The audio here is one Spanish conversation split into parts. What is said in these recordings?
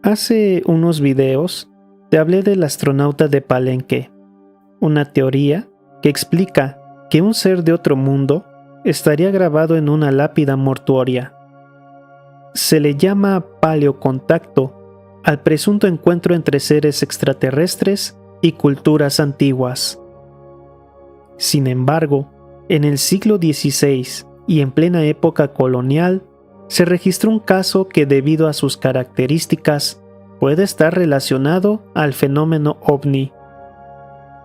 Hace unos videos te hablé del astronauta de Palenque, una teoría que explica que un ser de otro mundo estaría grabado en una lápida mortuoria. Se le llama paleocontacto al presunto encuentro entre seres extraterrestres y culturas antiguas. Sin embargo, en el siglo XVI y en plena época colonial, se registró un caso que debido a sus características puede estar relacionado al fenómeno ovni.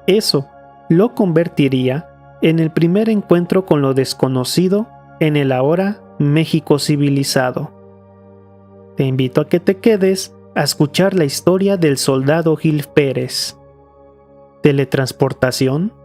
Eso lo convertiría en el primer encuentro con lo desconocido en el ahora México civilizado. Te invito a que te quedes a escuchar la historia del soldado Gil Pérez. ¿Teletransportación?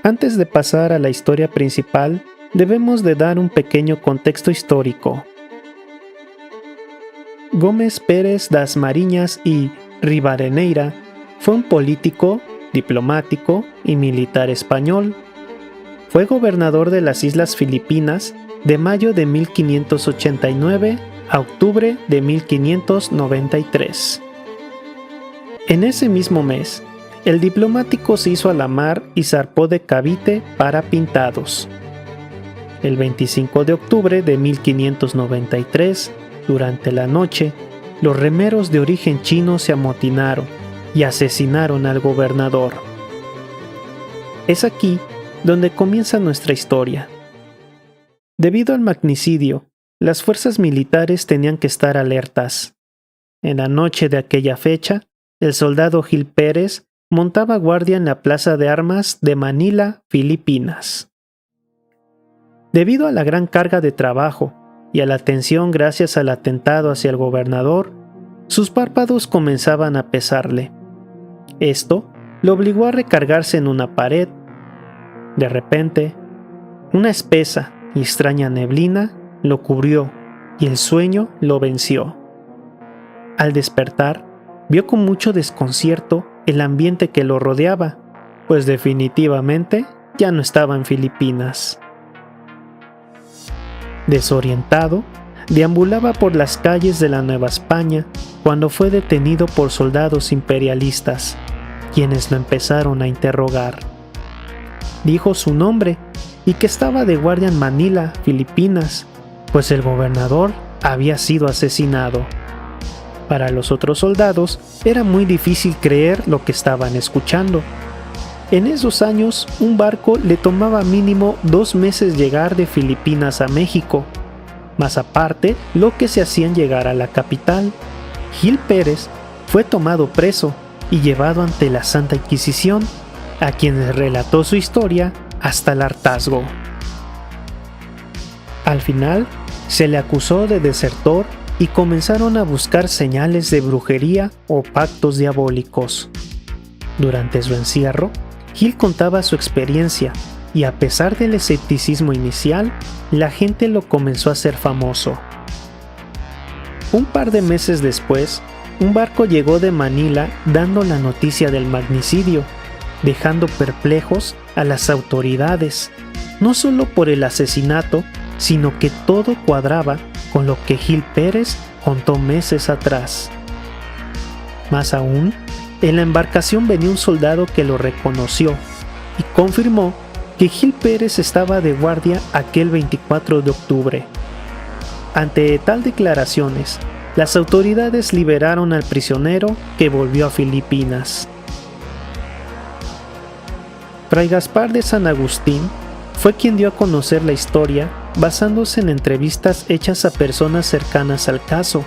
Antes de pasar a la historia principal, debemos de dar un pequeño contexto histórico. Gómez Pérez das Mariñas y Rivadeneira fue un político, diplomático y militar español. Fue gobernador de las Islas Filipinas de mayo de 1589 a octubre de 1593. En ese mismo mes, el diplomático se hizo a la mar y zarpó de Cavite para Pintados. El 25 de octubre de 1593, durante la noche, los remeros de origen chino se amotinaron y asesinaron al gobernador. Es aquí donde comienza nuestra historia. Debido al magnicidio, las fuerzas militares tenían que estar alertas. En la noche de aquella fecha, el soldado Gil Pérez montaba guardia en la Plaza de Armas de Manila, Filipinas. Debido a la gran carga de trabajo y a la tensión gracias al atentado hacia el gobernador, sus párpados comenzaban a pesarle. Esto lo obligó a recargarse en una pared. De repente, una espesa y extraña neblina lo cubrió y el sueño lo venció. Al despertar, vio con mucho desconcierto el ambiente que lo rodeaba, pues definitivamente ya no estaba en Filipinas. Desorientado, deambulaba por las calles de la Nueva España cuando fue detenido por soldados imperialistas, quienes lo empezaron a interrogar. Dijo su nombre y que estaba de guardia en Manila, Filipinas, pues el gobernador había sido asesinado. Para los otros soldados era muy difícil creer lo que estaban escuchando. En esos años, un barco le tomaba mínimo 2 meses llegar de Filipinas a México, más aparte lo que se hacían llegar a la capital. Gil Pérez fue tomado preso y llevado ante la Santa Inquisición, a quienes relató su historia hasta el hartazgo. Al final, se le acusó de desertor y comenzaron a buscar señales de brujería o pactos diabólicos. Durante su encierro, Gil contaba su experiencia y a pesar del escepticismo inicial, la gente lo comenzó a hacer famoso. Un par de meses después, un barco llegó de Manila dando la noticia del magnicidio, dejando perplejos a las autoridades, no solo por el asesinato, sino que todo cuadraba con lo que Gil Pérez contó meses atrás. Más aún, en la embarcación venía un soldado que lo reconoció y confirmó que Gil Pérez estaba de guardia aquel 24 de octubre. Ante tal declaraciones, las autoridades liberaron al prisionero que volvió a Filipinas. Fray Gaspar de San Agustín fue quien dio a conocer la historia basándose en entrevistas hechas a personas cercanas al caso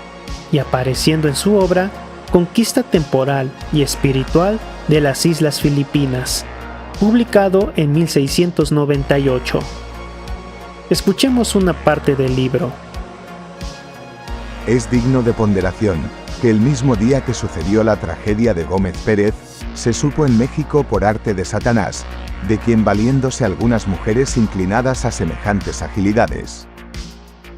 y apareciendo en su obra Conquista temporal y espiritual de las Islas Filipinas, publicado en 1698. Escuchemos una parte del libro. Es digno de ponderación que el mismo día que sucedió la tragedia de Gómez Pérez, se supo en México por arte de Satanás, de quien valiéndose algunas mujeres inclinadas a semejantes agilidades,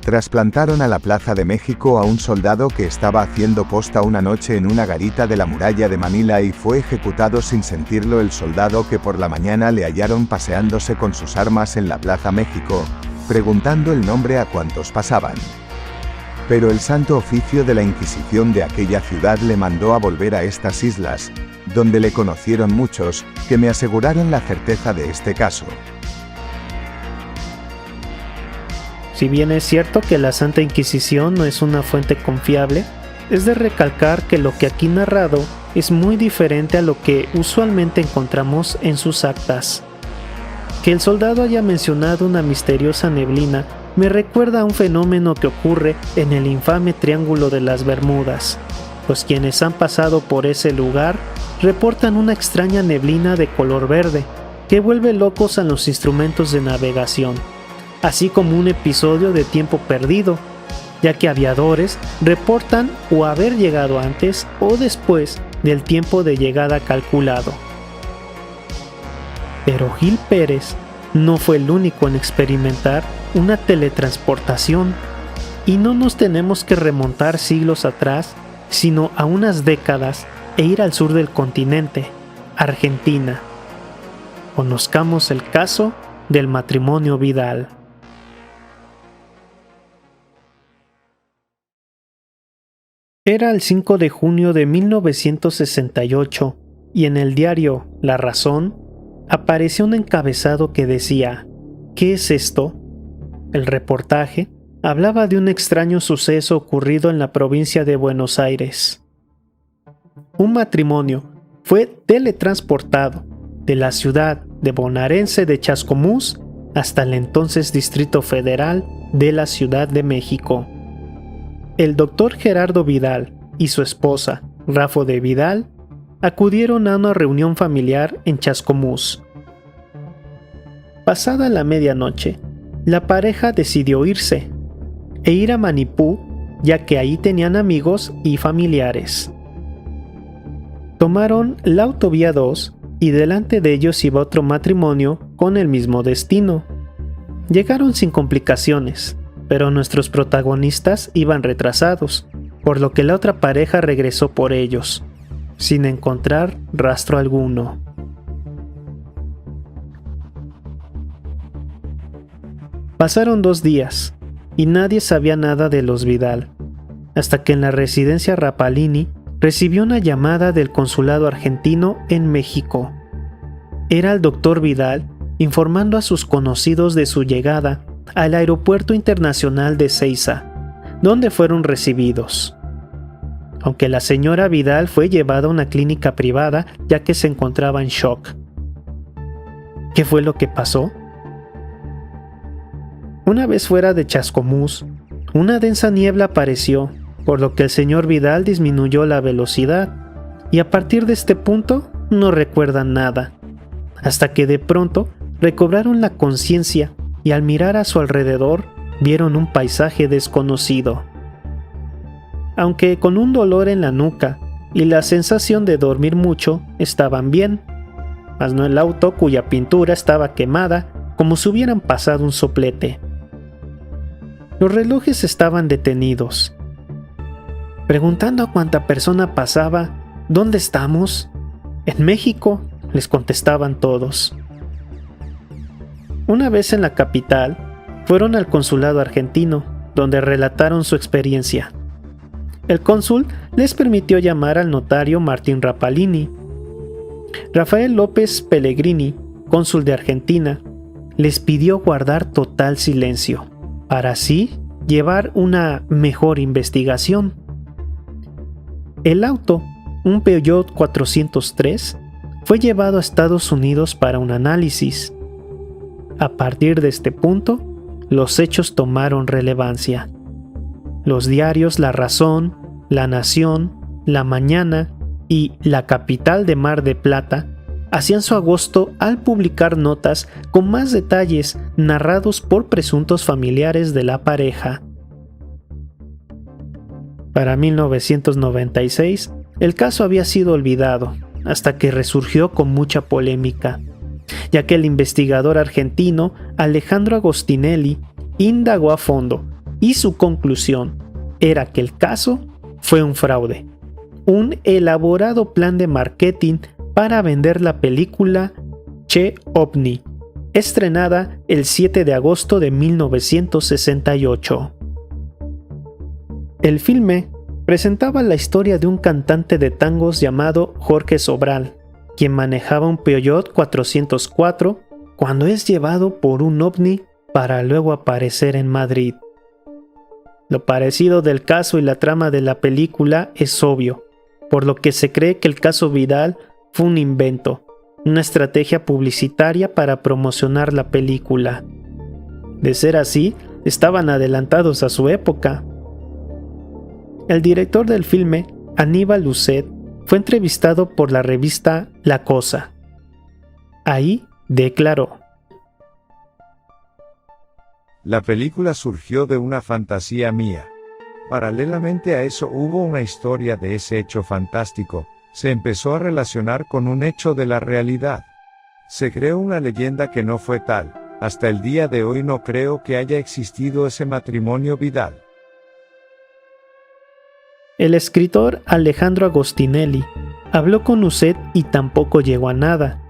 trasplantaron a la Plaza de México a un soldado que estaba haciendo posta una noche en una garita de la muralla de Manila y fue ejecutado sin sentirlo el soldado que por la mañana le hallaron paseándose con sus armas en la Plaza México, preguntando el nombre a cuantos pasaban. Pero el Santo Oficio de la Inquisición de aquella ciudad le mandó a volver a estas islas, donde le conocieron muchos, que me aseguraron la certeza de este caso. Si bien es cierto que la Santa Inquisición no es una fuente confiable, es de recalcar que lo que aquí narrado es muy diferente a lo que usualmente encontramos en sus actas. Que el soldado haya mencionado una misteriosa neblina me recuerda a un fenómeno que ocurre en el infame Triángulo de las Bermudas, pues quienes han pasado por ese lugar reportan una extraña neblina de color verde que vuelve locos a los instrumentos de navegación, así como un episodio de tiempo perdido, ya que aviadores reportan o haber llegado antes o después del tiempo de llegada calculado. Pero Gil Pérez no fue el único en experimentar una teletransportación, y no nos tenemos que remontar siglos atrás, sino a unas décadas e ir al sur del continente, Argentina. Conozcamos el caso del matrimonio Vidal. Era el 5 de junio de 1968 y en el diario La Razón apareció un encabezado que decía: ¿qué es esto? El reportaje hablaba de un extraño suceso ocurrido en la provincia de Buenos Aires. Un matrimonio fue teletransportado de la ciudad de bonaerense de Chascomús hasta el entonces Distrito Federal de la Ciudad de México. El doctor Gerardo Vidal y su esposa, Rafo de Vidal, acudieron a una reunión familiar en Chascomús. Pasada la medianoche, la pareja decidió irse e ir a Manipú, ya que ahí tenían amigos y familiares. Tomaron la autovía 2 y delante de ellos iba otro matrimonio con el mismo destino. Llegaron sin complicaciones, pero nuestros protagonistas iban retrasados, por lo que la otra pareja regresó por ellos, sin encontrar rastro alguno. Pasaron 2 días, y nadie sabía nada de los Vidal, hasta que en la residencia Rapalini recibió una llamada del consulado argentino en México. Era el doctor Vidal informando a sus conocidos de su llegada al Aeropuerto Internacional de Ezeiza, donde fueron recibidos. Aunque la señora Vidal fue llevada a una clínica privada ya que se encontraba en shock. ¿Qué fue lo que pasó? Una vez fuera de Chascomús, una densa niebla apareció, por lo que el señor Vidal disminuyó la velocidad, y a partir de este punto no recuerdan nada, hasta que de pronto recobraron la conciencia y al mirar a su alrededor vieron un paisaje desconocido. Aunque con un dolor en la nuca y la sensación de dormir mucho, estaban bien, mas no el auto cuya pintura estaba quemada como si hubieran pasado un soplete. Los relojes estaban detenidos. Preguntando a cuánta persona pasaba, ¿dónde estamos? En México, les contestaban todos. Una vez en la capital, fueron al consulado argentino, donde relataron su experiencia. El cónsul les permitió llamar al notario Martín Rapalini. Rafael López Pellegrini, cónsul de Argentina, les pidió guardar total silencio, para así llevar una mejor investigación. El auto, un Peugeot 403, fue llevado a Estados Unidos para un análisis. A partir de este punto, los hechos tomaron relevancia. Los diarios La Razón, La Nación, La Mañana y La Capital de Mar de Plata hacían su agosto al publicar notas con más detalles narrados por presuntos familiares de la pareja. Para 1996, el caso había sido olvidado, hasta que resurgió con mucha polémica, ya que el investigador argentino Alejandro Agostinelli indagó a fondo y su conclusión era que el caso fue un fraude, un elaborado plan de marketing para vender la película Che OVNI, estrenada el 7 de agosto de 1968. El filme presentaba la historia de un cantante de tangos llamado Jorge Sobral, quien manejaba un Peugeot 404 cuando es llevado por un ovni para luego aparecer en Madrid. Lo parecido del caso y la trama de la película es obvio, por lo que se cree que el caso Vidal fue un invento, una estrategia publicitaria para promocionar la película. De ser así, estaban adelantados a su época. El director del filme, Aníbal Lucet, fue entrevistado por la revista La Cosa. Ahí declaró: La película surgió de una fantasía mía. Paralelamente a eso hubo una historia de ese hecho fantástico, se empezó a relacionar con un hecho de la realidad. Se creó una leyenda que no fue tal, hasta el día de hoy no creo que haya existido ese matrimonio Vidal. El escritor Alejandro Agostinelli habló con Lucet y tampoco llegó a nada.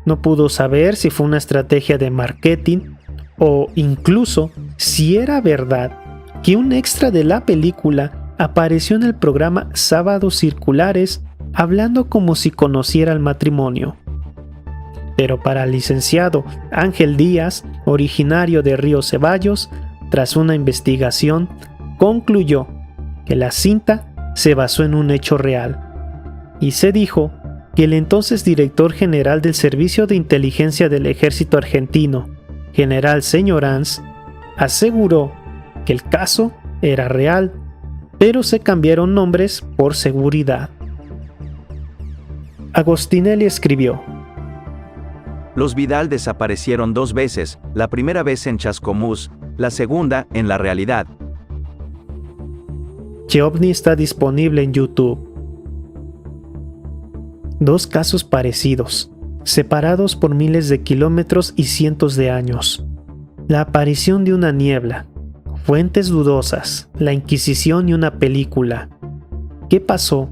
No pudo saber si fue una estrategia de marketing o incluso si era verdad que un extra de la película apareció en el programa Sábados Circulares hablando como si conociera el matrimonio. Pero para el licenciado Ángel Díaz, originario de Río Ceballos, tras una investigación, concluyó que la cinta se basó en un hecho real, y se dijo que el entonces director general del Servicio de Inteligencia del Ejército Argentino, General Señoranz, aseguró que el caso era real, pero se cambiaron nombres por seguridad. Agostinelli escribió: Los Vidal desaparecieron 2 veces, la primera vez en Chascomús, la segunda en la realidad. Che OVNI está disponible en YouTube. 2 casos parecidos, separados por miles de kilómetros y cientos de años. La aparición de una niebla, fuentes dudosas, la Inquisición y una película. ¿Qué pasó?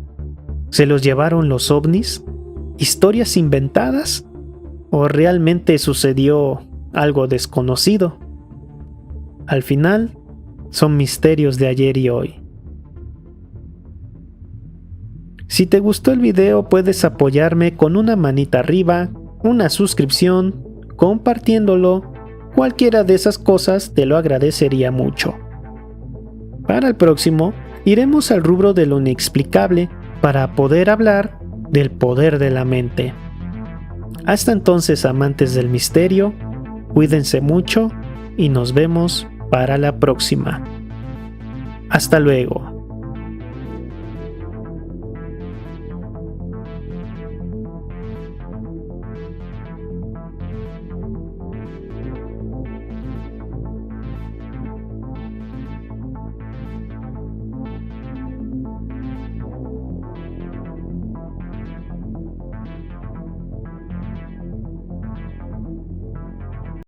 ¿Se los llevaron los ovnis? ¿Historias inventadas? ¿O realmente sucedió algo desconocido? Al final, son misterios de ayer y hoy. Si te gustó el video, puedes apoyarme con una manita arriba, una suscripción, compartiéndolo. Cualquiera de esas cosas te lo agradecería mucho. Para el próximo, iremos al rubro de lo inexplicable para poder hablar del poder de la mente. Hasta entonces, amantes del misterio, cuídense mucho y nos vemos para la próxima. Hasta luego.